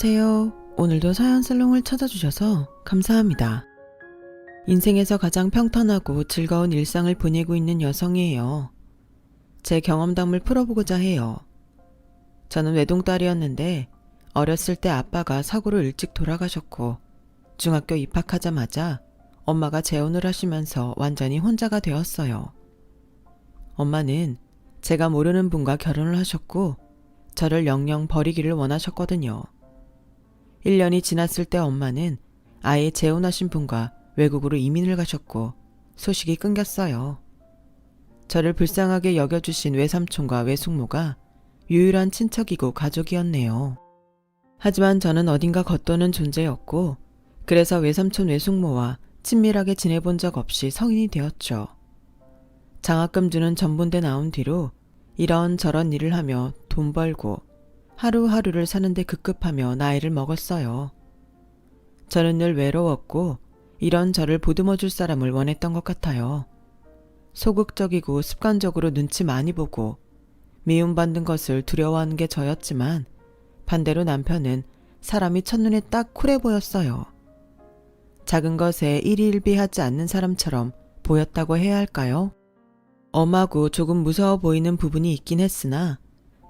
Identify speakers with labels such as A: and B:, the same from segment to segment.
A: 안녕하세요. 오늘도 사연살롱을 찾아주셔서 감사합니다. 인생에서 가장 평탄하고 즐거운 일상을 보내고 있는 여성이에요. 제 경험담을 풀어보고자 해요. 저는 외동딸이었는데 어렸을 때 아빠가 사고로 일찍 돌아가셨고 중학교 입학하자마자 엄마가 재혼을 하시면서 완전히 혼자가 되었어요. 엄마는 제가 모르는 분과 결혼을 하셨고 저를 영영 버리기를 원하셨거든요. 1년이 지났을 때 엄마는 아예 재혼하신 분과 외국으로 이민을 가셨고 소식이 끊겼어요. 저를 불쌍하게 여겨주신 외삼촌과 외숙모가 유일한 친척이고 가족이었네요. 하지만 저는 어딘가 겉도는 존재였고 그래서 외삼촌 외숙모와 친밀하게 지내본 적 없이 성인이 되었죠. 장학금 주는 전봇대 나온 뒤로 이런저런 일을 하며 돈 벌고 하루하루를 사는데 급급하며 나이를 먹었어요. 저는 늘 외로웠고 이런 저를 보듬어줄 사람을 원했던 것 같아요. 소극적이고 습관적으로 눈치 많이 보고 미움받는 것을 두려워하는 게 저였지만 반대로 남편은 사람이 첫눈에 딱 쿨해 보였어요. 작은 것에 일희일비하지 않는 사람처럼 보였다고 해야 할까요? 엄하고 조금 무서워 보이는 부분이 있긴 했으나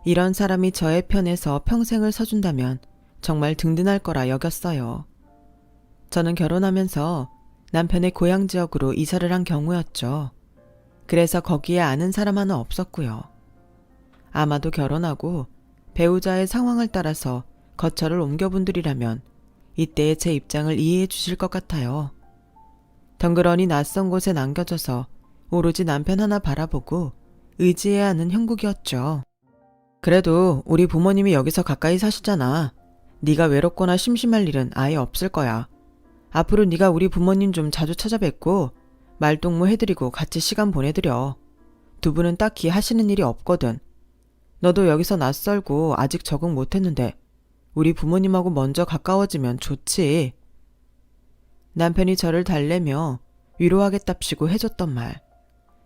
A: 이런 사람이 저의 편에서 평생을 서준다면 정말 든든할 거라 여겼어요. 저는 결혼하면서 남편의 고향 지역으로 이사를 한 경우였죠. 그래서 거기에 아는 사람 하나 없었고요. 아마도 결혼하고 배우자의 상황을 따라서 거처를 옮겨본 분들이라면 이때의 제 입장을 이해해 주실 것 같아요. 덩그러니 낯선 곳에 남겨져서 오로지 남편 하나 바라보고 의지해야 하는 형국이었죠. 그래도 우리 부모님이 여기서 가까이 사시잖아. 네가 외롭거나 심심할 일은 아예 없을 거야. 앞으로 네가 우리 부모님 좀 자주 찾아뵙고 말동무 해드리고 같이 시간 보내드려. 두 분은 딱히 하시는 일이 없거든. 너도 여기서 낯설고 아직 적응 못했는데 우리 부모님하고 먼저 가까워지면 좋지. 남편이 저를 달래며 위로하겠답시고 해줬던 말.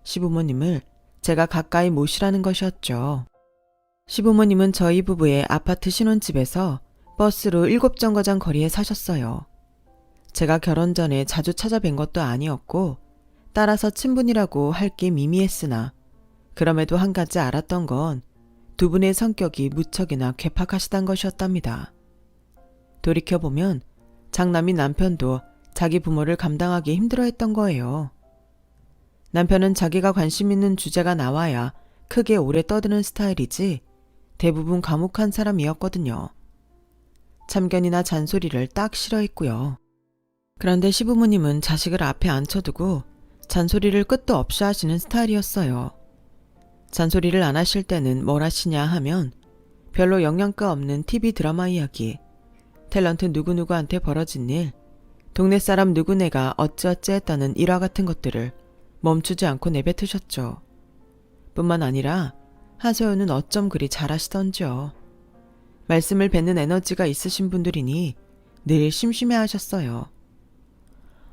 A: 시부모님을 제가 가까이 모시라는 것이었죠. 시부모님은 저희 부부의 아파트 신혼집에서 버스로 7정거장 거리에 사셨어요. 제가 결혼 전에 자주 찾아뵌 것도 아니었고 따라서 친분이라고 할 게 미미했으나 그럼에도 한 가지 알았던 건 두 분의 성격이 무척이나 괴팍하시단 것이었답니다. 돌이켜보면 장남인 남편도 자기 부모를 감당하기 힘들어했던 거예요. 남편은 자기가 관심 있는 주제가 나와야 크게 오래 떠드는 스타일이지 대부분 과묵한 사람이었거든요. 참견이나 잔소리를 딱 싫어했고요. 그런데 시부모님은 자식을 앞에 앉혀두고 잔소리를 끝도 없이 하시는 스타일이었어요. 잔소리를 안 하실 때는 뭘 하시냐 하면 별로 영양가 없는 TV 드라마 이야기, 탤런트 누구누구한테 벌어진 일, 동네 사람 누구네가 어찌어찌 했다는 일화 같은 것들을 멈추지 않고 내뱉으셨죠. 뿐만 아니라 하소연은 어쩜 그리 잘하시던지요. 말씀을 뱉는 에너지가 있으신 분들이니 늘 심심해 하셨어요.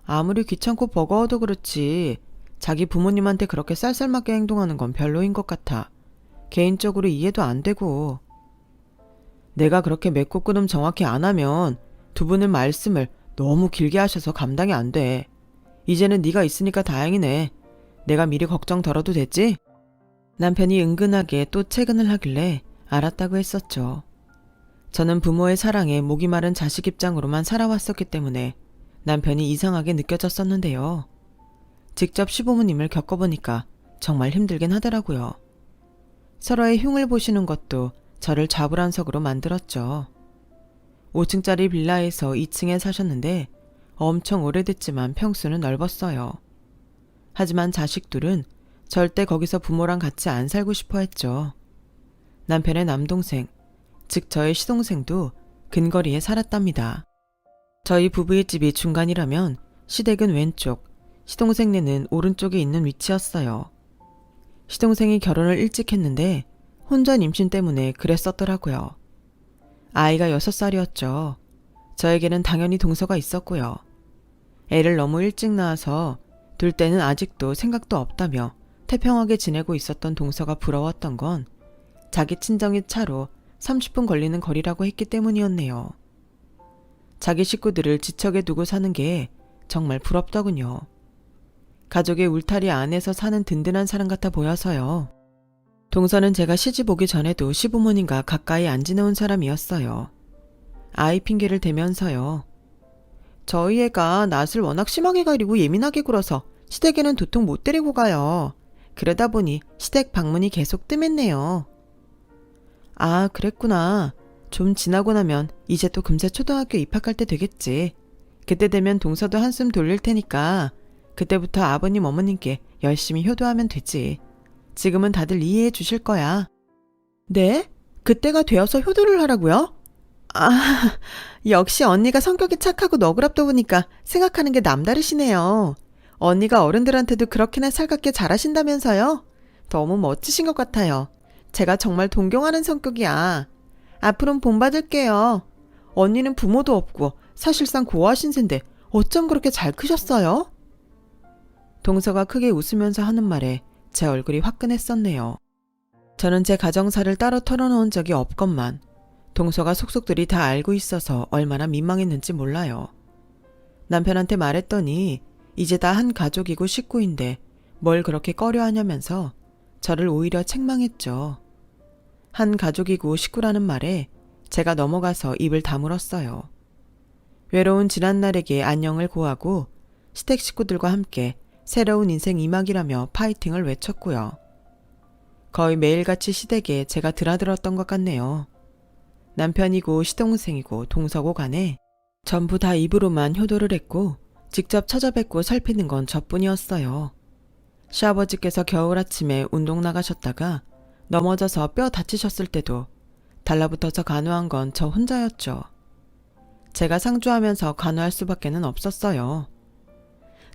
A: 아무리 귀찮고 버거워도 그렇지 자기 부모님한테 그렇게 쌀쌀맞게 행동하는 건 별로인 것 같아. 개인적으로 이해도 안 되고. 내가 그렇게 맺고 끊음 정확히 안 하면 두 분은 말씀을 너무 길게 하셔서 감당이 안 돼. 이제는 네가 있으니까 다행이네. 내가 미리 걱정 덜어도 됐지? 남편이 은근하게 또 채근을 하길래 알았다고 했었죠. 저는 부모의 사랑에 목이 마른 자식 입장으로만 살아왔었기 때문에 남편이 이상하게 느껴졌었는데요. 직접 시부모님을 겪어보니까 정말 힘들긴 하더라고요. 서로의 흉을 보시는 것도 저를 좌불안석으로 만들었죠. 5층짜리 빌라에서 2층에 사셨는데 엄청 오래됐지만 평수는 넓었어요. 하지만 자식들은 절대 거기서 부모랑 같이 안 살고 싶어 했죠. 남편의 남동생, 즉 저의 시동생도 근거리에 살았답니다. 저희 부부의 집이 중간이라면 시댁은 왼쪽, 시동생네는 오른쪽에 있는 위치였어요. 시동생이 결혼을 일찍 했는데 혼전 임신 때문에 그랬었더라고요. 아이가 6살이었죠. 저에게는 당연히 동서가 있었고요. 애를 너무 일찍 낳아서 둘 때는 아직도 생각도 없다며 태평하게 지내고 있었던 동서가 부러웠던 건 자기 친정이 차로 30분 걸리는 거리라고 했기 때문이었네요. 자기 식구들을 지척에 두고 사는 게 정말 부럽더군요. 가족의 울타리 안에서 사는 든든한 사람 같아 보여서요. 동서는 제가 시집 오기 전에도 시부모님과 가까이 안 지내온 사람이었어요. 아이 핑계를 대면서요. 저희 애가 낯을 워낙 심하게 가리고 예민하게 굴어서 시댁에는 도통 못 데리고 가요. 그러다 보니 시댁 방문이 계속 뜸했네요. 아, 그랬구나. 좀 지나고 나면 이제 또 금세 초등학교 입학할 때 되겠지. 그때 되면 동서도 한숨 돌릴 테니까 그때부터 아버님 어머님께 열심히 효도하면 되지. 지금은 다들 이해해 주실 거야. 네? 그때가 되어서 효도를 하라고요? 아, 역시 언니가 성격이 착하고 너그럽다 보니까 생각하는 게 남다르시네요. 언니가 어른들한테도 그렇게나 살갑게 잘하신다면서요? 너무 멋지신 것 같아요. 제가 정말 동경하는 성격이야. 앞으로는 본받을게요. 언니는 부모도 없고 사실상 고아신 세인데 어쩜 그렇게 잘 크셨어요? 동서가 크게 웃으면서 하는 말에 제 얼굴이 화끈했었네요. 저는 제 가정사를 따로 털어놓은 적이 없건만 동서가 속속들이 다 알고 있어서 얼마나 민망했는지 몰라요. 남편한테 말했더니 이제 다 한 가족이고 식구인데 뭘 그렇게 꺼려하냐면서 저를 오히려 책망했죠. 한 가족이고 식구라는 말에 제가 넘어가서 입을 다물었어요. 외로운 지난날에게 안녕을 고하고 시댁 식구들과 함께 새로운 인생 이막이라며 파이팅을 외쳤고요. 거의 매일같이 시댁에 제가 드나들었던 것 같네요. 남편이고 시동생이고 동서고 간에 전부 다 입으로만 효도를 했고 직접 찾아뵙고 살피는 건 저뿐이었어요. 시아버지께서 겨울 아침에 운동 나가셨다가 넘어져서 뼈 다치셨을 때도 달라붙어서 간호한 건 저 혼자였죠. 제가 상주하면서 간호할 수밖에는 없었어요.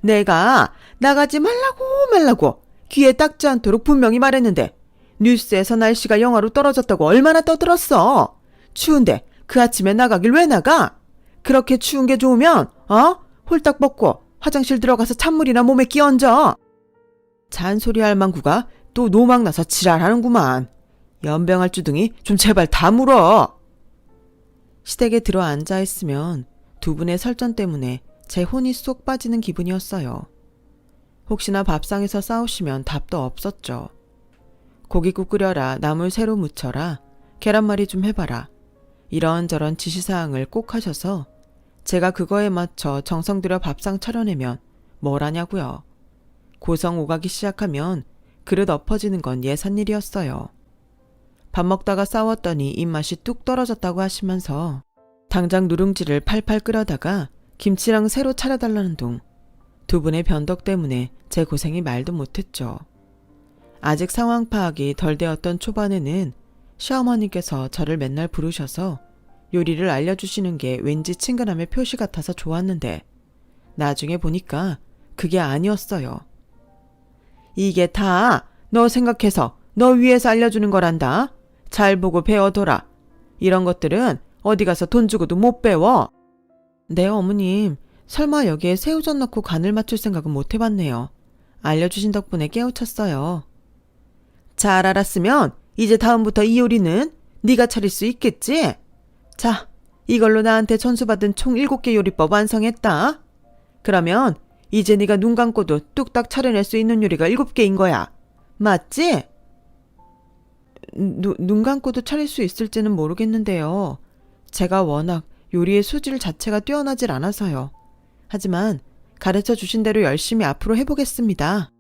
A: 내가 나가지 말라고 귀에 닦지 않도록 분명히 말했는데 뉴스에서 날씨가 영하로 떨어졌다고 얼마나 떠들었어. 추운데 그 아침에 나가길 왜 나가? 그렇게 추운 게 좋으면 홀딱 벗고 화장실 들어가서 찬물이나 몸에 끼얹어. 잔소리할 망구가 또 노망나서 지랄하는구만. 연병할 주둥이 좀 제발 다물어. 시댁에 들어 앉아있으면 두 분의 설전 때문에 제 혼이 쏙 빠지는 기분이었어요. 혹시나 밥상에서 싸우시면 답도 없었죠. 고깃국 끓여라, 나물 새로 무쳐라, 계란말이 좀 해봐라. 이런저런 지시사항을 꼭 하셔서 제가 그거에 맞춰 정성 들여 밥상 차려내면 뭘 하냐고요. 고성 오가기 시작하면 그릇 엎어지는 건 예산일이었어요. 밥 먹다가 싸웠더니 입맛이 뚝 떨어졌다고 하시면서 당장 누룽지를 팔팔 끓여다가 김치랑 새로 차려달라는 둥. 두 분의 변덕 때문에 제 고생이 말도 못했죠. 아직 상황 파악이 덜 되었던 초반에는 시어머니께서 저를 맨날 부르셔서 요리를 알려주시는 게 왠지 친근함의 표시 같아서 좋았는데 나중에 보니까 그게 아니었어요. 이게 다 너 생각해서 너 위해서 알려주는 거란다. 잘 보고 배워둬라. 이런 것들은 어디 가서 돈 주고도 못 배워. 네, 어머님. 설마 여기에 새우젓 넣고 간을 맞출 생각은 못 해봤네요. 알려주신 덕분에 깨우쳤어요. 잘 알았으면 이제 다음부터 이 요리는 네가 차릴 수 있겠지? 자, 이걸로 나한테 전수받은 총 7개 요리법 완성했다. 그러면 이제 네가 눈 감고도 뚝딱 차려낼 수 있는 요리가 7개인 거야. 맞지? 눈 감고도 차릴 수 있을지는 모르겠는데요. 제가 워낙 요리의 수질 자체가 뛰어나질 않아서요. 하지만 가르쳐 주신 대로 열심히 앞으로 해보겠습니다.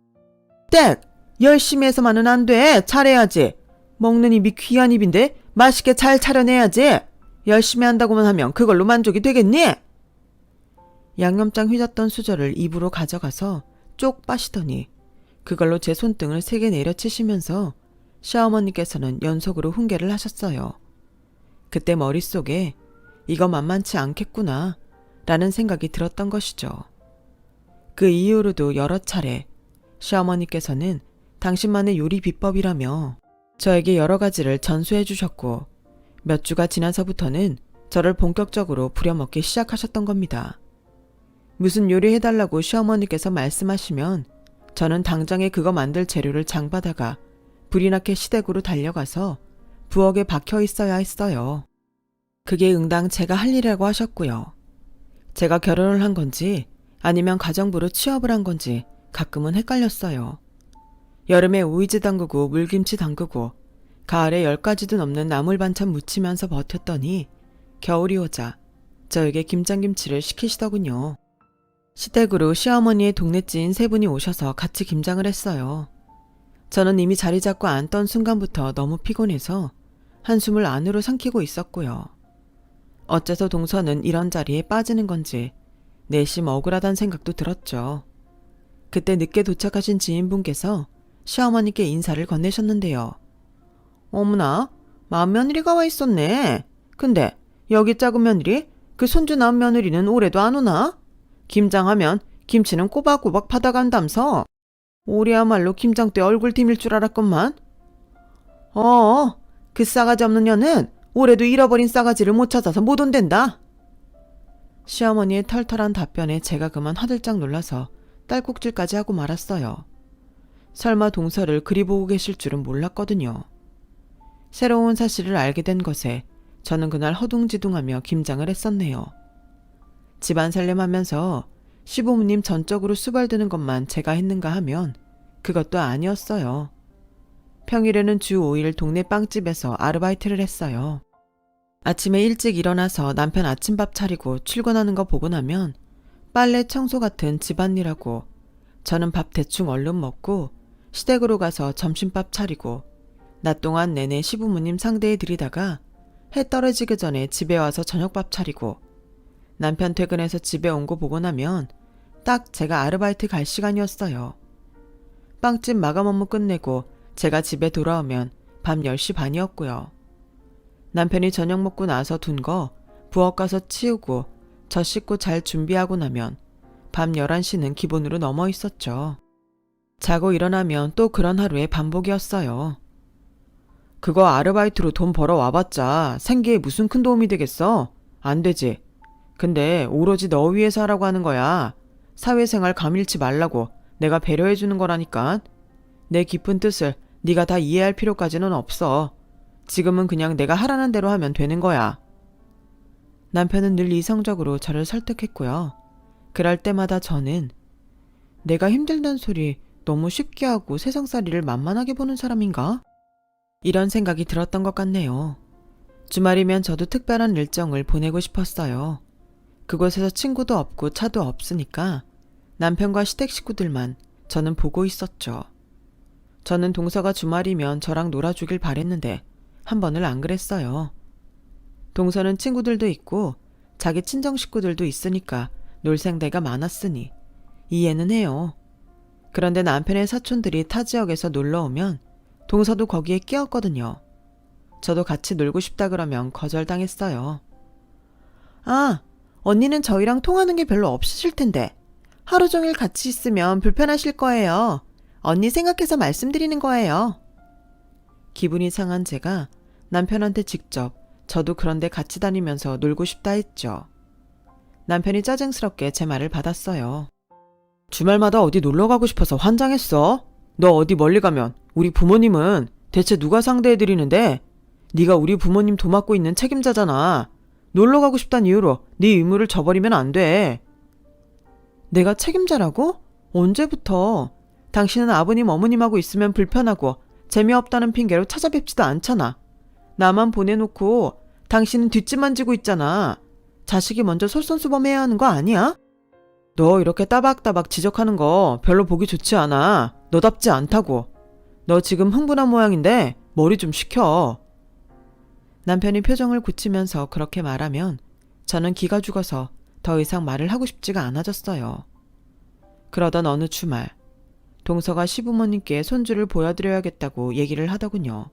A: 땡! 열심히 해서만은 안 돼. 잘해야지. 먹는 입이 귀한 입인데 맛있게 잘 차려내야지. 열심히 한다고만 하면 그걸로 만족이 되겠니? 양념장 휘졌던 수저를 입으로 가져가서 쪽 빠시더니 그걸로 제 손등을 세게 내려치시면서 시어머니께서는 연속으로 훈계를 하셨어요. 그때 머릿속에 이거 만만치 않겠구나 라는 생각이 들었던 것이죠. 그 이후로도 여러 차례 시어머니께서는 당신만의 요리 비법이라며 저에게 여러 가지를 전수해 주셨고 몇 주가 지나서부터는 저를 본격적으로 부려먹기 시작하셨던 겁니다. 무슨 요리 해달라고 시어머니께서 말씀하시면 저는 당장에 그거 만들 재료를 장받아가 불이 나게 시댁으로 달려가서 부엌에 박혀 있어야 했어요. 그게 응당 제가 할 일이라고 하셨고요. 제가 결혼을 한 건지 아니면 가정부로 취업을 한 건지 가끔은 헷갈렸어요. 여름에 오이지 담그고 물김치 담그고 가을에 10가지도 넘는 나물 반찬 무치면서 버텼더니 겨울이 오자 저에게 김장김치를 시키시더군요. 시댁으로 시어머니의 동네 지인 3분이 오셔서 같이 김장을 했어요. 저는 이미 자리 잡고 앉던 순간부터 너무 피곤해서 한숨을 안으로 삼키고 있었고요. 어째서 동서는 이런 자리에 빠지는 건지 내심 억울하단 생각도 들었죠. 그때 늦게 도착하신 지인분께서 시어머니께 인사를 건네셨는데요. 어머나, 맏며느리가 와 있었네. 근데 여기 작은 며느리, 그 손주 낳은 며느리는 올해도 안 오나? 김장하면 김치는 꼬박꼬박 받아간담서. 올해야말로 김장 때 얼굴 디밀 줄 알았건만. 그 싸가지 없는 년은 올해도 잃어버린 싸가지를 못 찾아서 못 온댄다. 시어머니의 털털한 답변에 제가 그만 화들짝 놀라서 딸꾹질까지 하고 말았어요. 설마 동서를 그리 보고 계실 줄은 몰랐거든요. 새로운 사실을 알게 된 것에 저는 그날 허둥지둥하며 김장을 했었네요. 집안 살림하면서 시부모님 전적으로 수발드는 것만 제가 했는가 하면 그것도 아니었어요. 평일에는 주 5일 동네 빵집에서 아르바이트를 했어요. 아침에 일찍 일어나서 남편 아침밥 차리고 출근하는 거 보고 나면 빨래 청소 같은 집안일하고 저는 밥 대충 얼른 먹고 시댁으로 가서 점심밥 차리고 낮 동안 내내 시부모님 상대에 들이다가 해 떨어지기 전에 집에 와서 저녁밥 차리고 남편 퇴근해서 집에 온 거 보고 나면 딱 제가 아르바이트 갈 시간이었어요. 빵집 마감 업무 끝내고 제가 집에 돌아오면 밤 10시 반이었고요. 남편이 저녁 먹고 나서 둔 거 부엌 가서 치우고 저 씻고 잘 준비하고 나면 밤 11시는 기본으로 넘어 있었죠. 자고 일어나면 또 그런 하루의 반복이었어요. 그거 아르바이트로 돈 벌어 와봤자 생계에 무슨 큰 도움이 되겠어? 안 되지. 근데 오로지 너 위해서 하라고 하는 거야. 사회생활 감일치 말라고 내가 배려해주는 거라니까. 내 깊은 뜻을 네가 다 이해할 필요까지는 없어. 지금은 그냥 내가 하라는 대로 하면 되는 거야. 남편은 늘 이성적으로 저를 설득했고요. 그럴 때마다 저는 내가 힘들단 소리 너무 쉽게 하고 세상살이를 만만하게 보는 사람인가? 이런 생각이 들었던 것 같네요. 주말이면 저도 특별한 일정을 보내고 싶었어요. 그곳에서 친구도 없고 차도 없으니까 남편과 시댁 식구들만 저는 보고 있었죠. 저는 동서가 주말이면 저랑 놀아주길 바랬는데 한 번을 안 그랬어요. 동서는 친구들도 있고 자기 친정 식구들도 있으니까 놀 생대가 많았으니 이해는 해요. 그런데 남편의 사촌들이 타 지역에서 놀러 오면 동서도 거기에 끼었거든요. 저도 같이 놀고 싶다 그러면 거절당했어요. 아, 언니는 저희랑 통하는 게 별로 없으실 텐데 하루 종일 같이 있으면 불편하실 거예요. 언니 생각해서 말씀드리는 거예요. 기분이 상한 제가 남편한테 직접 저도 그런데 같이 다니면서 놀고 싶다 했죠. 남편이 짜증스럽게 제 말을 받았어요. 주말마다 어디 놀러 가고 싶어서 환장했어? 너 어디 멀리 가면 우리 부모님은 대체 누가 상대해드리는데? 네가 우리 부모님 도맡고 있는 책임자잖아. 놀러 가고 싶단 이유로 네 의무를 저버리면 안 돼. 내가 책임자라고? 언제부터? 당신은 아버님 어머님하고 있으면 불편하고 재미없다는 핑계로 찾아뵙지도 않잖아. 나만 보내놓고 당신은 뒷짐만 지고 있잖아. 자식이 먼저 솔선수범해야 하는 거 아니야? 너 이렇게 따박따박 지적하는 거 별로 보기 좋지 않아. 너답지 않다고. 너 지금 흥분한 모양인데 머리 좀 식혀. 남편이 표정을 굳히면서 그렇게 말하면 저는 기가 죽어서 더 이상 말을 하고 싶지가 않아졌어요. 그러던 어느 주말 동서가 시부모님께 손주를 보여드려야겠다고 얘기를 하더군요.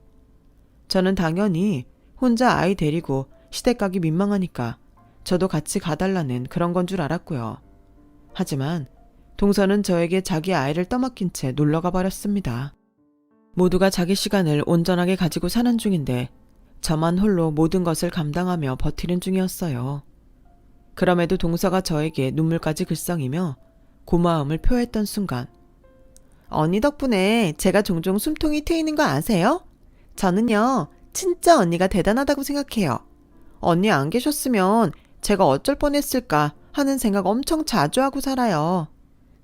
A: 저는 당연히 혼자 아이 데리고 시댁 가기 민망하니까 저도 같이 가달라는 그런 건 줄 알았고요. 하지만 동서는 저에게 자기 아이를 떠맡긴 채 놀러가 버렸습니다. 모두가 자기 시간을 온전하게 가지고 사는 중인데 저만 홀로 모든 것을 감당하며 버티는 중이었어요. 그럼에도 동서가 저에게 눈물까지 글썽이며 고마움을 표했던 순간 언니 덕분에 제가 종종 숨통이 트이는 거 아세요? 저는요 진짜 언니가 대단하다고 생각해요. 언니 안 계셨으면 제가 어쩔 뻔했을까 하는 생각 엄청 자주 하고 살아요.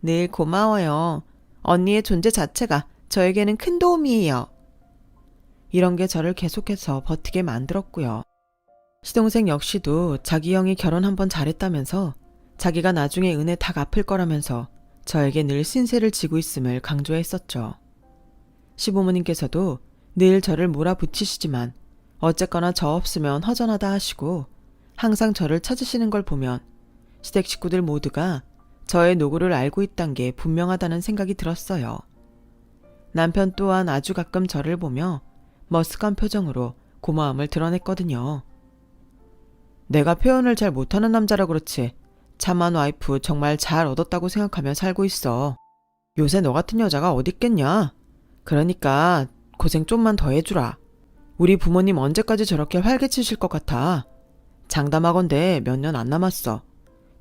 A: 늘 고마워요. 언니의 존재 자체가 저에게는 큰 도움이에요. 이런 게 저를 계속해서 버티게 만들었고요. 시동생 역시도 자기 형이 결혼 한번 잘했다면서 자기가 나중에 은혜 다 갚을 거라면서 저에게 늘 신세를 지고 있음을 강조했었죠. 시부모님께서도 늘 저를 몰아붙이시지만 어쨌거나 저 없으면 허전하다 하시고 항상 저를 찾으시는 걸 보면 시댁 식구들 모두가 저의 노고를 알고 있단 게 분명하다는 생각이 들었어요. 남편 또한 아주 가끔 저를 보며 머쓱한 표정으로 고마움을 드러냈거든요. 내가 표현을 잘 못하는 남자라 그렇지 참한 와이프 정말 잘 얻었다고 생각하며 살고 있어. 요새 너 같은 여자가 어딨겠냐? 그러니까 고생 좀만 더 해주라. 우리 부모님 언제까지 저렇게 활개치실 것 같아. 장담하건대 몇 년 안 남았어.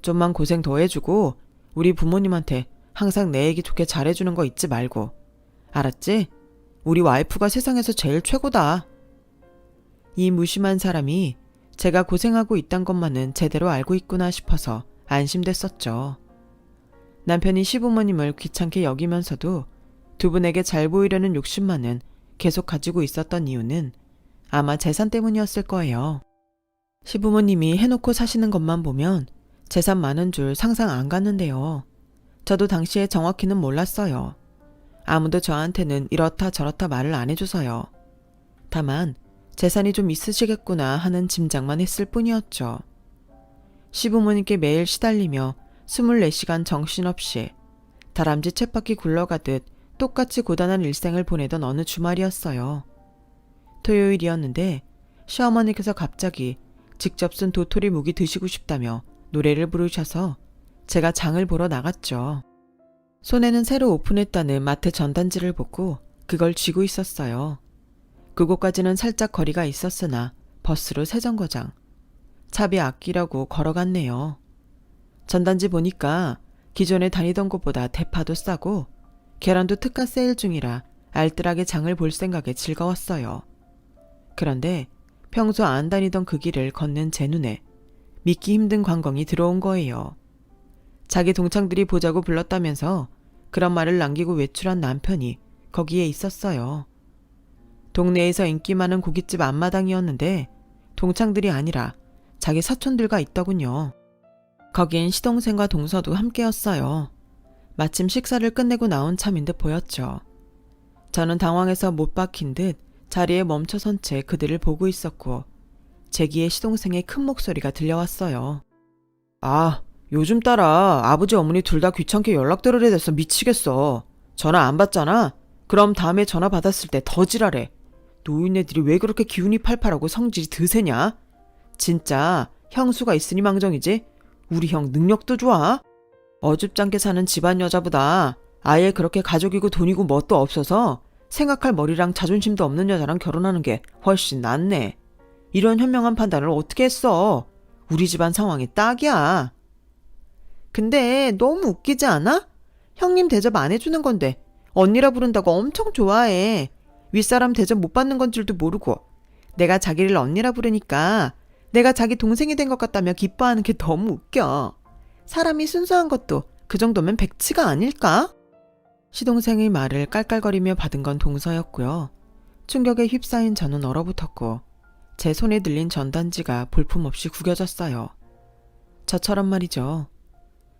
A: 좀만 고생 더 해주고 우리 부모님한테 항상 내 얘기 좋게 잘해주는 거 잊지 말고. 알았지? 우리 와이프가 세상에서 제일 최고다. 이 무심한 사람이 제가 고생하고 있단 것만은 제대로 알고 있구나 싶어서 안심됐었죠. 남편이 시부모님을 귀찮게 여기면서도 두 분에게 잘 보이려는 욕심만은 계속 가지고 있었던 이유는 아마 재산 때문이었을 거예요. 시부모님이 해놓고 사시는 것만 보면 재산 많은 줄 상상 안 갔는데요. 저도 당시에 정확히는 몰랐어요. 아무도 저한테는 이렇다 저렇다 말을 안 해줘서요. 다만 재산이 좀 있으시겠구나 하는 짐작만 했을 뿐이었죠. 시부모님께 매일 시달리며 24시간 정신없이 다람쥐 쳇바퀴 굴러가듯 똑같이 고단한 일생을 보내던 어느 주말이었어요. 토요일이었는데 시어머니께서 갑자기 직접 쓴 도토리 묵이 드시고 싶다며 노래를 부르셔서 제가 장을 보러 나갔죠. 손에는 새로 오픈했다는 마트 전단지를 보고 그걸 쥐고 있었어요. 그곳까지는 살짝 거리가 있었으나 버스로 세정거장. 차비 아끼려고 걸어갔네요. 전단지 보니까 기존에 다니던 곳보다 대파도 싸고 계란도 특가 세일 중이라 알뜰하게 장을 볼 생각에 즐거웠어요. 그런데 평소 안 다니던 그 길을 걷는 제 눈에 믿기 힘든 광경이 들어온 거예요. 자기 동창들이 보자고 불렀다면서 그런 말을 남기고 외출한 남편이 거기에 있었어요. 동네에서 인기 많은 고깃집 앞마당이었는데 동창들이 아니라 자기 사촌들과 있더군요. 거긴 시동생과 동서도 함께였어요. 마침 식사를 끝내고 나온 참인 듯 보였죠. 저는 당황해서 못 박힌 듯 자리에 멈춰선 채 그들을 보고 있었고 제 귀에 시동생의 큰 목소리가 들려왔어요. 아, 요즘 따라 아버지 어머니 둘 다 귀찮게 연락드려야 돼서 미치겠어. 전화 안 받잖아? 그럼 다음에 전화 받았을 때 더 지랄해. 노인네들이 왜 그렇게 기운이 팔팔하고 성질이 드세냐? 진짜 형수가 있으니 망정이지? 우리 형 능력도 좋아? 어줍잖게 사는 집안 여자보다 아예 그렇게 가족이고 돈이고 뭣도 없어서 생각할 머리랑 자존심도 없는 여자랑 결혼하는 게 훨씬 낫네. 이런 현명한 판단을 어떻게 했어? 우리 집안 상황이 딱이야. 근데 너무 웃기지 않아? 형님 대접 안 해주는 건데 언니라 부른다고 엄청 좋아해. 윗사람 대접 못 받는 건 줄도 모르고 내가 자기를 언니라 부르니까 내가 자기 동생이 된 것 같다며 기뻐하는 게 너무 웃겨. 사람이 순수한 것도 그 정도면 백치가 아닐까? 시동생의 말을 깔깔거리며 받은 건 동서였고요. 충격에 휩싸인 저는 얼어붙었고 제 손에 들린 전단지가 볼품없이 구겨졌어요. 저처럼 말이죠.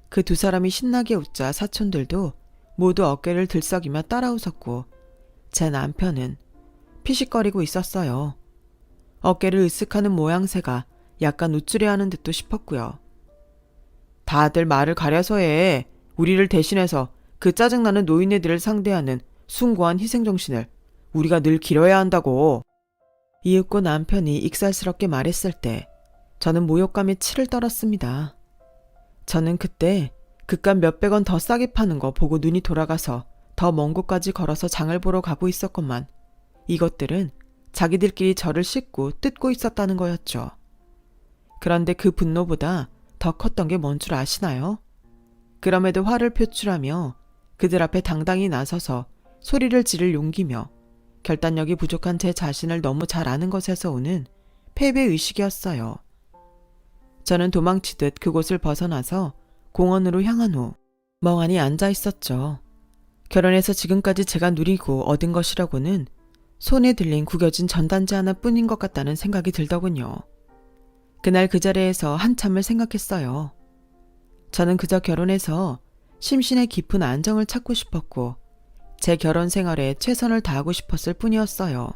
A: 그 두 사람이 신나게 웃자 사촌들도 모두 어깨를 들썩이며 따라 웃었고 제 남편은 피식거리고 있었어요. 어깨를 으쓱하는 모양새가 약간 우쭐해하는 듯도 싶었고요. 다들 말을 가려서 해. 우리를 대신해서 그 짜증나는 노인네들을 상대하는 숭고한 희생정신을 우리가 늘 기려야 한다고. 이윽고 남편이 익살스럽게 말했을 때 저는 모욕감에 치를 떨었습니다. 저는 그때 그깟 몇백 원 더 싸게 파는 거 보고 눈이 돌아가서 더 먼 곳까지 걸어서 장을 보러 가고 있었건만 이것들은 자기들끼리 저를 씻고 뜯고 있었다는 거였죠. 그런데 그 분노보다 더 컸던 게 뭔 줄 아시나요? 그럼에도 화를 표출하며 그들 앞에 당당히 나서서 소리를 지를 용기며 결단력이 부족한 제 자신을 너무 잘 아는 것에서 오는 패배의식이었어요. 저는 도망치듯 그곳을 벗어나서 공원으로 향한 후 멍하니 앉아 있었죠. 결혼해서 지금까지 제가 누리고 얻은 것이라고는 손에 들린 구겨진 전단지 하나뿐인 것 같다는 생각이 들더군요. 그날 그 자리에서 한참을 생각했어요. 저는 그저 결혼해서 심신의 깊은 안정을 찾고 싶었고 제 결혼 생활에 최선을 다하고 싶었을 뿐이었어요.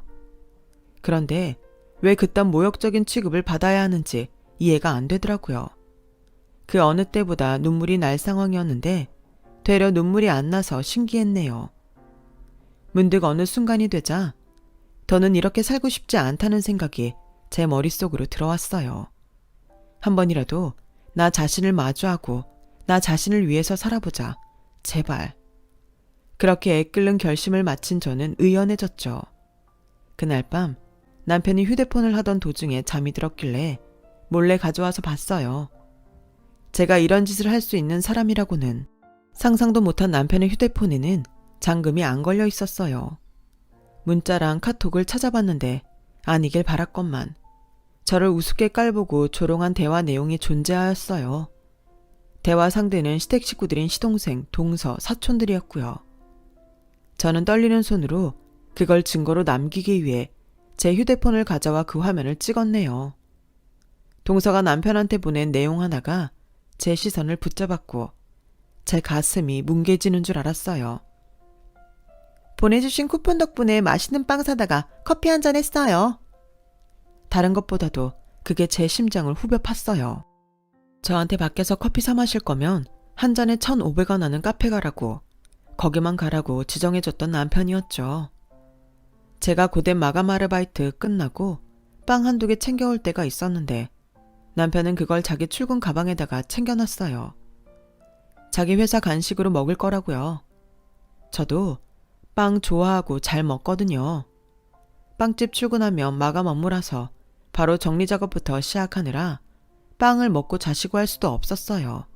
A: 그런데 왜 그딴 모욕적인 취급을 받아야 하는지 이해가 안 되더라고요. 그 어느 때보다 눈물이 날 상황이었는데 되려 눈물이 안 나서 신기했네요. 문득 어느 순간이 되자 더는 이렇게 살고 싶지 않다는 생각이 제 머릿속으로 들어왔어요. 한 번이라도 나 자신을 마주하고 나 자신을 위해서 살아보자. 제발. 그렇게 애끓는 결심을 마친 저는 의연해졌죠. 그날 밤 남편이 휴대폰을 하던 도중에 잠이 들었길래 몰래 가져와서 봤어요. 제가 이런 짓을 할 수 있는 사람이라고는 상상도 못한 남편의 휴대폰에는 잠금이 안 걸려 있었어요. 문자랑 카톡을 찾아봤는데 아니길 바랐건만 저를 우습게 깔보고 조롱한 대화 내용이 존재하였어요. 대화 상대는 시댁 식구들인 시동생, 동서, 사촌들이었고요. 저는 떨리는 손으로 그걸 증거로 남기기 위해 제 휴대폰을 가져와 그 화면을 찍었네요. 동서가 남편한테 보낸 내용 하나가 제 시선을 붙잡았고 제 가슴이 뭉개지는 줄 알았어요. 보내주신 쿠폰 덕분에 맛있는 빵 사다가 커피 한잔 했어요. 다른 것보다도 그게 제 심장을 후벼 팠어요. 저한테 밖에서 커피 사 마실 거면 한 잔에 1,500원 하는 카페 가라고, 거기만 가라고 지정해줬던 남편이었죠. 제가 고된 마감 아르바이트 끝나고 빵 한두 개 챙겨올 때가 있었는데 남편은 그걸 자기 출근 가방에다가 챙겨놨어요. 자기 회사 간식으로 먹을 거라고요. 저도 빵 좋아하고 잘 먹거든요. 빵집 출근하면 마감 업무라서 바로 정리작업부터 시작하느라 빵을 먹고 자시고 할 수도 없었어요.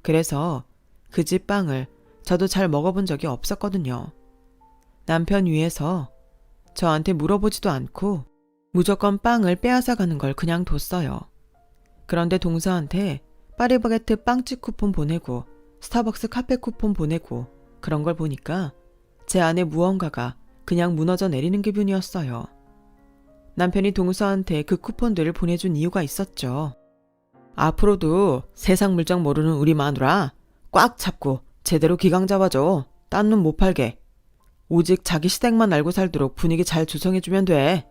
A: 그래서 그 집 빵을 저도 잘 먹어본 적이 없었거든요. 남편 위해서 저한테 물어보지도 않고 무조건 빵을 빼앗아 가는 걸 그냥 뒀어요. 그런데 동서한테 파리바게트 빵집 쿠폰 보내고 스타벅스 카페 쿠폰 보내고 그런 걸 보니까 제 안에 무언가가 그냥 무너져 내리는 기분이었어요. 남편이 동서한테 그 쿠폰들을 보내준 이유가 있었죠. 앞으로도 세상 물정 모르는 우리 마누라 꽉 잡고 제대로 기강 잡아줘. 딴 눈 못 팔게. 오직 자기 시댁만 알고 살도록 분위기 잘 조성해주면 돼.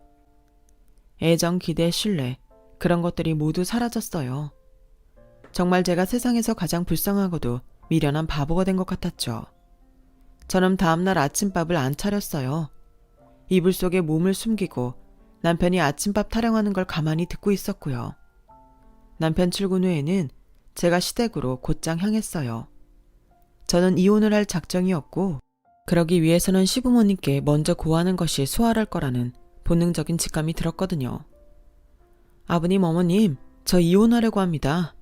A: 애정, 기대, 신뢰, 그런 것들이 모두 사라졌어요. 정말 제가 세상에서 가장 불쌍하고도 미련한 바보가 된 것 같았죠. 저는 다음날 아침밥을 안 차렸어요. 이불 속에 몸을 숨기고 남편이 아침밥 타령하는 걸 가만히 듣고 있었고요. 남편 출근 후에는 제가 시댁으로 곧장 향했어요. 저는 이혼을 할 작정이었고 그러기 위해서는 시부모님께 먼저 고하는 것이 수월할 거라는 본능적인 직감이 들었거든요. 아버님, 어머님, 저 이혼하려고 합니다.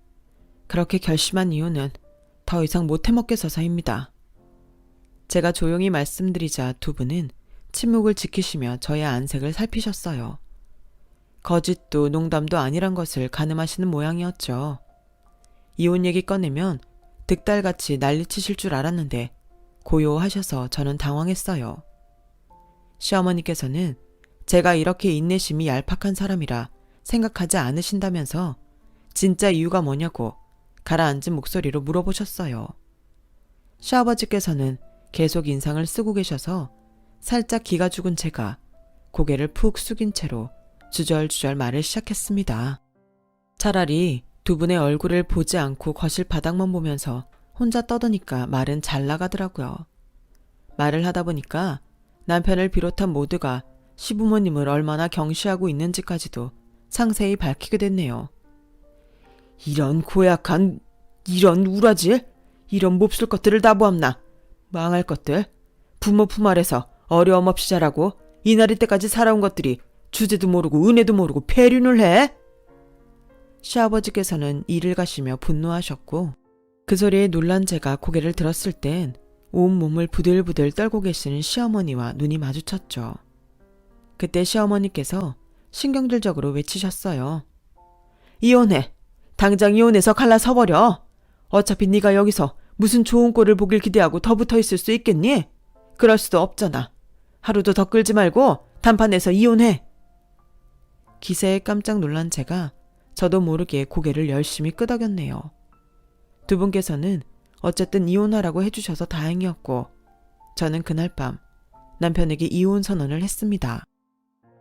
A: 그렇게 결심한 이유는 더 이상 못 해먹겠어서입니다. 제가 조용히 말씀드리자 두 분은 침묵을 지키시며 저의 안색을 살피셨어요. 거짓도 농담도 아니란 것을 가늠하시는 모양이었죠. 이혼 얘기 꺼내면 득달같이 난리치실 줄 알았는데 고요하셔서 저는 당황했어요. 시어머니께서는 제가 이렇게 인내심이 얄팍한 사람이라 생각하지 않으신다면서 진짜 이유가 뭐냐고 가라앉은 목소리로 물어보셨어요. 시아버지께서는 계속 인상을 쓰고 계셔서 살짝 기가 죽은 제가 고개를 푹 숙인 채로 주절주절 말을 시작했습니다. 차라리 두 분의 얼굴을 보지 않고 거실 바닥만 보면서 혼자 떠드니까 말은 잘 나가더라고요. 말을 하다 보니까 남편을 비롯한 모두가 시부모님을 얼마나 경시하고 있는지까지도 상세히 밝히게 됐네요. 이런 고약한, 이런 우라질, 이런 몹쓸 것들을 다 보았나. 망할 것들. 부모 품 아래서 어려움 없이 자라고 이날이 때까지 살아온 것들이 주제도 모르고 은혜도 모르고 폐륜을 해? 시아버지께서는 이를 가시며 분노하셨고 그 소리에 놀란 제가 고개를 들었을 땐 온몸을 부들부들 떨고 계시는 시어머니와 눈이 마주쳤죠. 그때 시어머니께서 신경질적으로 외치셨어요. 이혼해. 당장 이혼해서 갈라서버려. 어차피 네가 여기서 무슨 좋은 꼴을 보길 기대하고 더 붙어 있을 수 있겠니? 그럴 수도 없잖아. 하루도 더 끌지 말고 단판에서 이혼해. 기세에 깜짝 놀란 제가 저도 모르게 고개를 열심히 끄덕였네요. 두 분께서는 어쨌든 이혼하라고 해주셔서 다행이었고 저는 그날 밤 남편에게 이혼 선언을 했습니다.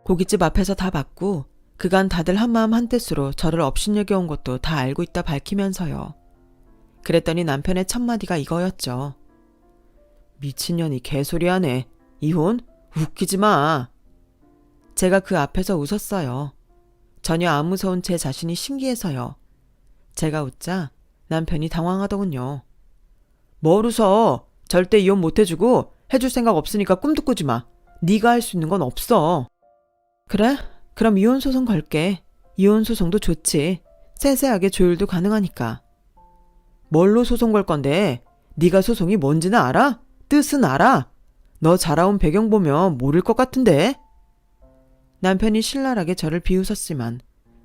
A: 고깃집 앞에서 다 받고 그간 다들 한마음 한뜻으로 저를 업신여겨온 것도 다 알고 있다 밝히면서요. 그랬더니 남편의 첫마디가 이거였죠. 미친년이 개소리하네. 이혼? 웃기지 마. 제가 그 앞에서 웃었어요. 전혀 안 무서운 제 자신이 신기해서요. 제가 웃자 남편이 당황하더군요. 뭘 웃어. 절대 이혼 못 해주고 해줄 생각 없으니까 꿈도 꾸지 마. 네가 할 수 있는 건 없어. 그래? 그럼 이혼 소송 걸게. 이혼 소송도 좋지. 세세하게 조율도 가능하니까. 뭘로 소송 걸 건데? 네가 소송이 뭔지는 알아? 뜻은 알아? 너 자라온 배경 보면 모를 것 같은데? 남편이 신랄하게 저를 비웃었지만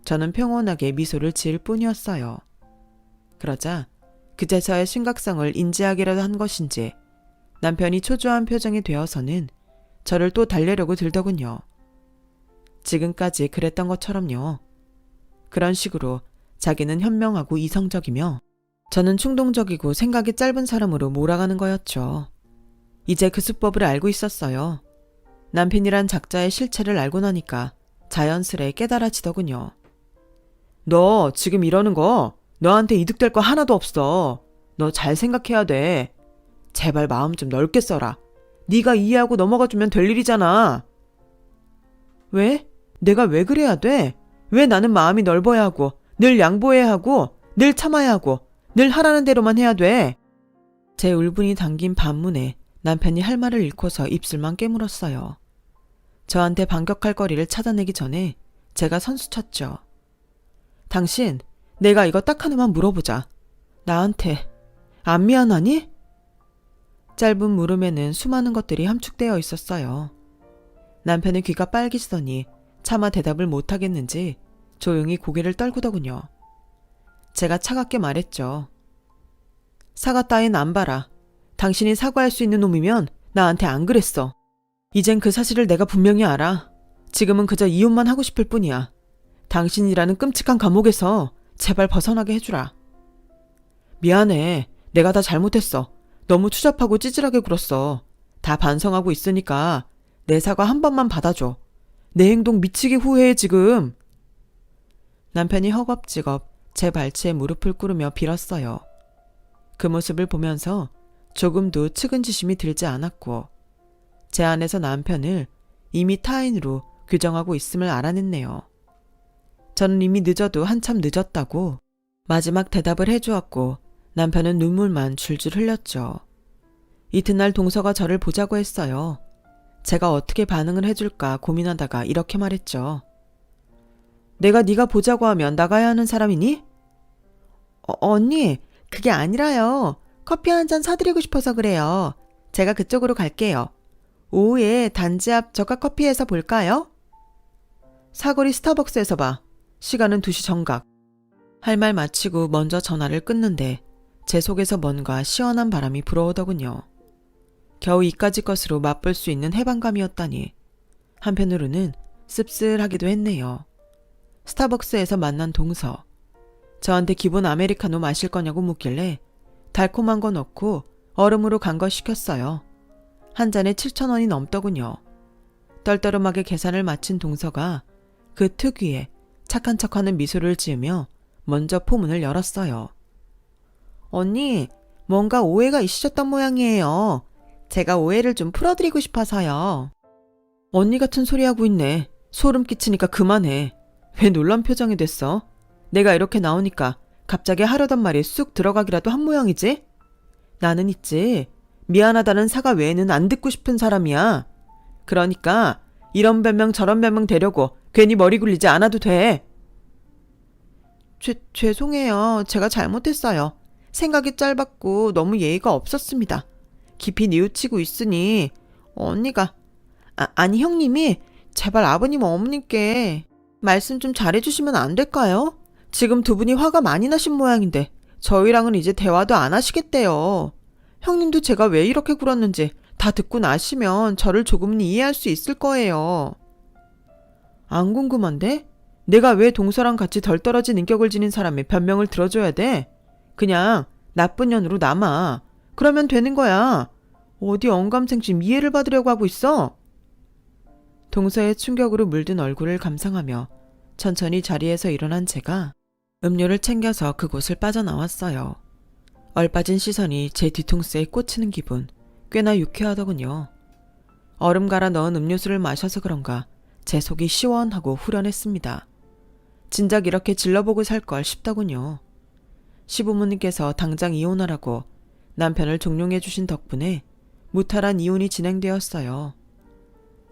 A: 저는 평온하게 미소를 지을 뿐이었어요. 그러자 그제서야 심각성을 인지하기라도 한 것인지 남편이 초조한 표정이 되어서는 저를 또 달래려고 들더군요. 지금까지 그랬던 것처럼요. 그런 식으로 자기는 현명하고 이성적이며 저는 충동적이고 생각이 짧은 사람으로 몰아가는 거였죠. 이제 그 수법을 알고 있었어요. 남편이란 작자의 실체를 알고 나니까 자연스레 깨달아지더군요. 너 지금 이러는 거 너한테 이득될 거 하나도 없어. 너 잘 생각해야 돼. 제발 마음 좀 넓게 써라. 네가 이해하고 넘어가주면 될 일이잖아. 왜? 내가 왜 그래야 돼? 왜 나는 마음이 넓어야 하고 늘 양보해야 하고 늘 참아야 하고 늘 하라는 대로만 해야 돼? 제 울분이 담긴 반문에 남편이 할 말을 잃고서 입술만 깨물었어요. 저한테 반격할 거리를 찾아내기 전에 제가 선수쳤죠. 당신, 내가 이거 딱 하나만 물어보자. 나한테 안 미안하니? 짧은 물음에는 수많은 것들이 함축되어 있었어요. 남편의 귀가 빨개지더니 차마 대답을 못하겠는지 조용히 고개를 떨구더군요. 제가 차갑게 말했죠. 사과 따윈 안 봐라. 당신이 사과할 수 있는 놈이면 나한테 안 그랬어. 이젠 그 사실을 내가 분명히 알아. 지금은 그저 이혼만 하고 싶을 뿐이야. 당신이라는 끔찍한 감옥에서 제발 벗어나게 해주라. 미안해. 내가 다 잘못했어. 너무 추잡하고 찌질하게 굴었어. 다 반성하고 있으니까 내 사과 한 번만 받아줘. 내 행동 미치게 후회해 지금. 남편이 허겁지겁 제 발치에 무릎을 꿇으며 빌었어요. 그 모습을 보면서 조금도 측은지심이 들지 않았고 제 안에서 남편을 이미 타인으로 규정하고 있음을 알아냈네요. 저는 이미 늦어도 한참 늦었다고 마지막 대답을 해주었고 남편은 눈물만 줄줄 흘렸죠. 이튿날 동서가 저를 보자고 했어요. 제가 어떻게 반응을 해줄까 고민하다가 이렇게 말했죠. 내가 네가 보자고 하면 나가야 하는 사람이니? 언니, 그게 아니라요. 커피 한 잔 사드리고 싶어서 그래요. 제가 그쪽으로 갈게요. 오후에 단지 앞 저가 커피에서 볼까요? 사거리 스타벅스에서 봐. 시간은 2시 정각. 할 말 마치고 먼저 전화를 끊는데 제 속에서 뭔가 시원한 바람이 불어오더군요. 겨우 이까짓 것으로 맛볼 수 있는 해방감이었다니 한편으로는 씁쓸하기도 했네요. 스타벅스에서 만난 동서. 저한테 기본 아메리카노 마실 거냐고 묻길래 달콤한 거 넣고 얼음으로 간 거 시켰어요. 한 잔에 7,000원이 넘더군요. 떨떠름하게 계산을 마친 동서가 그 특유의 착한 척하는 미소를 지으며 먼저 포문을 열었어요. 언니, 뭔가 오해가 있으셨던 모양이에요. 제가 오해를 좀 풀어드리고 싶어서요. 언니 같은 소리 하고 있네. 소름 끼치니까 그만해. 왜 놀란 표정이 됐어? 내가 이렇게 나오니까 갑자기 하려던 말이 쑥 들어가기라도 한 모양이지? 나는 있지. 미안하다는 사과 외에는 안 듣고 싶은 사람이야. 그러니까 이런 변명 저런 변명 대려고 괜히 머리 굴리지 않아도 돼. 죄송해요. 제가 잘못했어요. 생각이 짧았고 너무 예의가 없었습니다. 깊이 뉘우치고 있으니 언니가 아니 형님이 제발 아버님 어머님께 말씀 좀 잘해주시면 안 될까요? 지금 두 분이 화가 많이 나신 모양인데 저희랑은 이제 대화도 안 하시겠대요. 형님도 제가 왜 이렇게 굴었는지 다 듣고 나시면 저를 조금은 이해할 수 있을 거예요. 안 궁금한데? 내가 왜 동서랑 같이 덜 떨어진 인격을 지닌 사람의 변명을 들어줘야 돼? 그냥 나쁜 년으로 남아. 그러면 되는 거야. 어디 언감생심 이해를 받으려고 하고 있어? 동서의 충격으로 물든 얼굴을 감상하며 천천히 자리에서 일어난 제가 음료를 챙겨서 그곳을 빠져나왔어요. 얼빠진 시선이 제 뒤통수에 꽂히는 기분 꽤나 유쾌하더군요. 얼음 갈아 넣은 음료수를 마셔서 그런가 제 속이 시원하고 후련했습니다. 진작 이렇게 질러보고 살 걸 싶더군요. 시부모님께서 당장 이혼하라고 남편을 종용해 주신 덕분에 무탈한 이혼이 진행되었어요.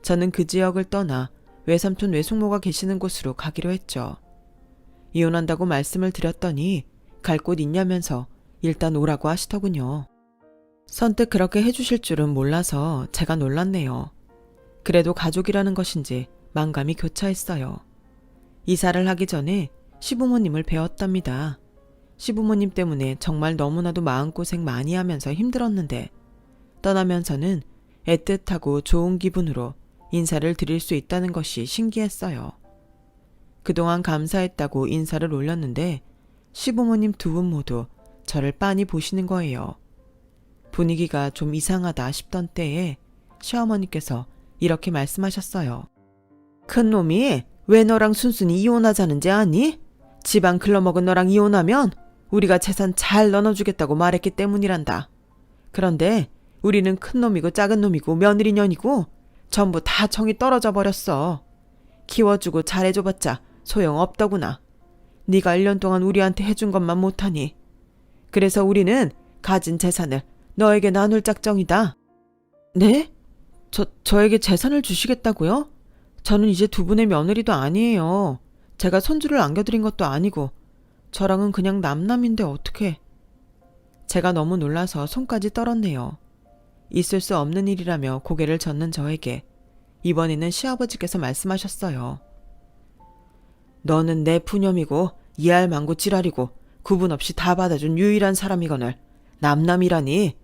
A: 저는 그 지역을 떠나 외삼촌 외숙모가 계시는 곳으로 가기로 했죠. 이혼한다고 말씀을 드렸더니 갈 곳 있냐면서 일단 오라고 하시더군요. 선뜻 그렇게 해주실 줄은 몰라서 제가 놀랐네요. 그래도 가족이라는 것인지 만감이 교차했어요. 이사를 하기 전에 시부모님을 배웠답니다. 시부모님 때문에 정말 너무나도 마음고생 많이 하면서 힘들었는데 떠나면서는 애틋하고 좋은 기분으로 인사를 드릴 수 있다는 것이 신기했어요. 그동안 감사했다고 인사를 올렸는데 시부모님 두 분 모두 저를 빤히 보시는 거예요. 분위기가 좀 이상하다 싶던 때에 시어머니께서 이렇게 말씀하셨어요. 큰 놈이 왜 너랑 순순히 이혼하자는지 아니? 집안 글러먹은 너랑 이혼하면 우리가 재산 잘 나눠주겠다고 말했기 때문이란다. 그런데 우리는 큰 놈이고 작은 놈이고 며느리년이고 전부 다 정이 떨어져 버렸어. 키워주고 잘해줘봤자 소용없더구나. 네가 1년 동안 우리한테 해준 것만 못하니. 그래서 우리는 가진 재산을 너에게 나눌 작정이다. 네? 저에게 재산을 주시겠다고요? 저는 이제 두 분의 며느리도 아니에요. 제가 손주를 안겨드린 것도 아니고 저랑은 그냥 남남인데 어떡해. 제가 너무 놀라서 손까지 떨었네요. 있을 수 없는 일이라며 고개를 젓는 저에게 이번에는 시아버지께서 말씀하셨어요. 너는 내 푸념이고 이알망구 지랄이고 구분 없이 다 받아준 유일한 사람이거늘 남남이라니.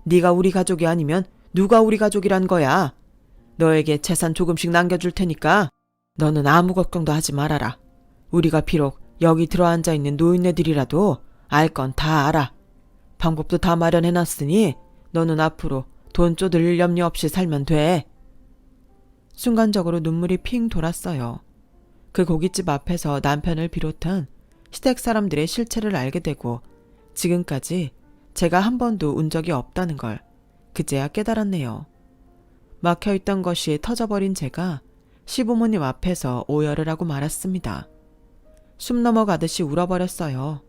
A: 네가 우리 가족이 아니면 누가 우리 가족이란 거야. 너에게 재산 조금씩 남겨줄 테니까 너는 아무 걱정도 하지 말아라. 우리가 비록 여기 들어앉아 있는 노인네들이라도 알 건 다 알아. 방법도 다 마련해놨으니 너는 앞으로 돈 쪼들릴 염려 없이 살면 돼. 순간적으로 눈물이 핑 돌았어요. 그 고깃집 앞에서 남편을 비롯한 시댁 사람들의 실체를 알게 되고 지금까지 제가 한 번도 운 적이 없다는 걸 그제야 깨달았네요. 막혀있던 것이 터져버린 제가 시부모님 앞에서 오열을 하고 말았습니다. 숨 넘어가듯이 울어버렸어요.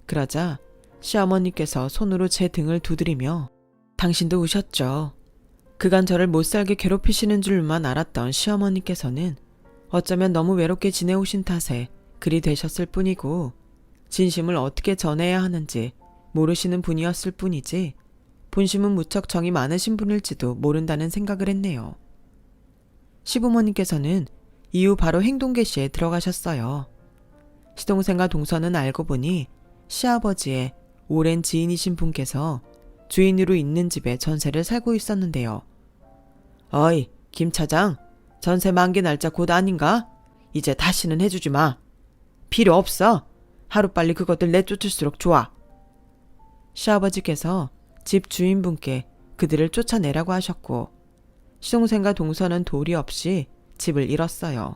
A: 그러자 시어머니께서 손으로 제 등을 두드리며 당신도 우셨죠. 그간 저를 못살게 괴롭히시는 줄만 알았던 시어머니께서는 어쩌면 너무 외롭게 지내오신 탓에 그리 되셨을 뿐이고 진심을 어떻게 전해야 하는지 모르시는 분이었을 뿐이지 본심은 무척 정이 많으신 분일지도 모른다는 생각을 했네요. 시부모님께서는 이후 바로 행동 개시에 들어가셨어요. 시동생과 동서는 알고 보니 시아버지의 오랜 지인이신 분께서 주인으로 있는 집에 전세를 살고 있었는데요. 어이, 김 차장, 전세 만기 날짜 곧 아닌가? 이제 다시는 해주지 마. 필요 없어. 하루빨리 그것들 내쫓을수록 좋아. 시아버지께서 집 주인분께 그들을 쫓아내라고 하셨고 시동생과 동서는 도리 없이 집을 잃었어요.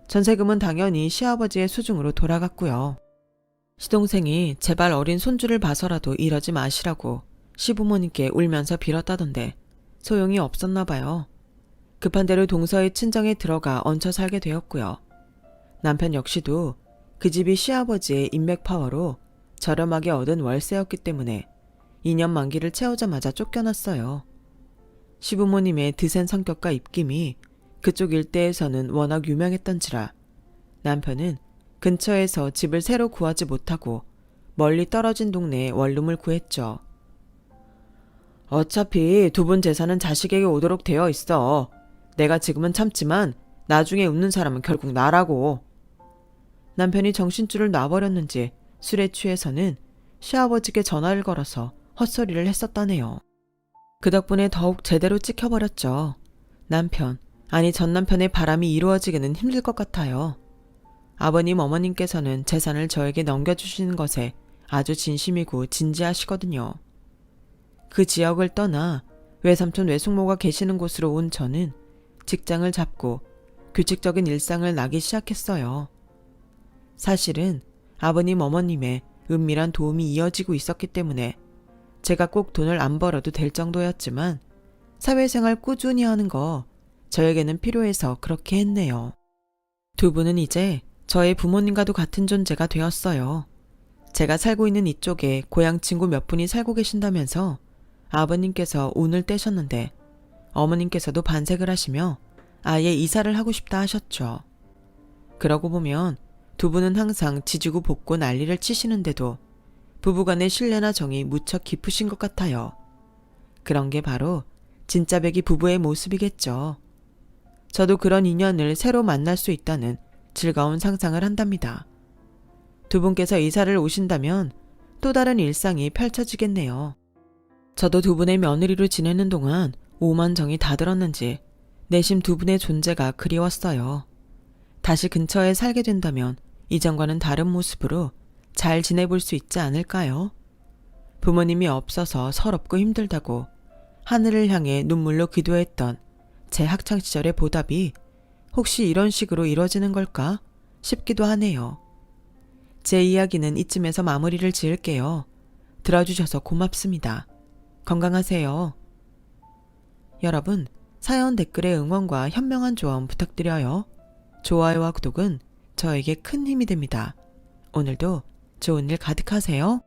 A: 전세금은 당연히 시아버지의 수중으로 돌아갔고요. 시동생이 제발 어린 손주를 봐서라도 이러지 마시라고 시부모님께 울면서 빌었다던데 소용이 없었나 봐요. 급한 대로 동서의 친정에 들어가 얹혀 살게 되었고요. 남편 역시도 그 집이 시아버지의 인맥 파워로 저렴하게 얻은 월세였기 때문에 2년 만기를 채우자마자 쫓겨났어요. 시부모님의 드센 성격과 입김이 그쪽 일대에서는 워낙 유명했던지라 남편은 근처에서 집을 새로 구하지 못하고 멀리 떨어진 동네에 원룸을 구했죠. 어차피 두 분 재산은 자식에게 오도록 되어 있어. 내가 지금은 참지만 나중에 웃는 사람은 결국 나라고. 남편이 정신줄을 놔버렸는지 술에 취해서는 시아버지께 전화를 걸어서 헛소리를 했었다네요. 그 덕분에 더욱 제대로 찍혀버렸죠. 남편, 아니 전 남편의 바람이 이루어지기는 힘들 것 같아요. 아버님 어머님께서는 재산을 저에게 넘겨주시는 것에 아주 진심이고 진지하시거든요. 그 지역을 떠나 외삼촌 외숙모가 계시는 곳으로 온 저는 직장을 잡고 규칙적인 일상을 나기 시작했어요. 사실은 아버님 어머님의 은밀한 도움이 이어지고 있었기 때문에 제가 꼭 돈을 안 벌어도 될 정도였지만 사회생활 꾸준히 하는 거 저에게는 필요해서 그렇게 했네요. 두 분은 이제 저의 부모님과도 같은 존재가 되었어요. 제가 살고 있는 이쪽에 고향 친구 몇 분이 살고 계신다면서 아버님께서 운을 떼셨는데 어머님께서도 반색을 하시며 아예 이사를 하고 싶다 하셨죠. 그러고 보면 두 분은 항상 지지고 볶고 난리를 치시는데도 부부간의 신뢰나 정이 무척 깊으신 것 같아요. 그런 게 바로 진짜 배기 부부의 모습이겠죠. 저도 그런 인연을 새로 만날 수 있다는 즐거운 상상을 한답니다. 두 분께서 이사를 오신다면 또 다른 일상이 펼쳐지겠네요. 저도 두 분의 며느리로 지내는 동안 오만 정이 다 들었는지 내심 두 분의 존재가 그리웠어요. 다시 근처에 살게 된다면 이전과는 다른 모습으로 잘 지내볼 수 있지 않을까요? 부모님이 없어서 서럽고 힘들다고 하늘을 향해 눈물로 기도했던 제 학창시절의 보답이 혹시 이런 식으로 이뤄지는 걸까 싶기도 하네요. 제 이야기는 이쯤에서 마무리를 지을게요. 들어주셔서 고맙습니다. 건강하세요. 여러분, 사연 댓글에 응원과 현명한 조언 부탁드려요. 좋아요와 구독은 저에게 큰 힘이 됩니다. 오늘도 좋은 일 가득하세요.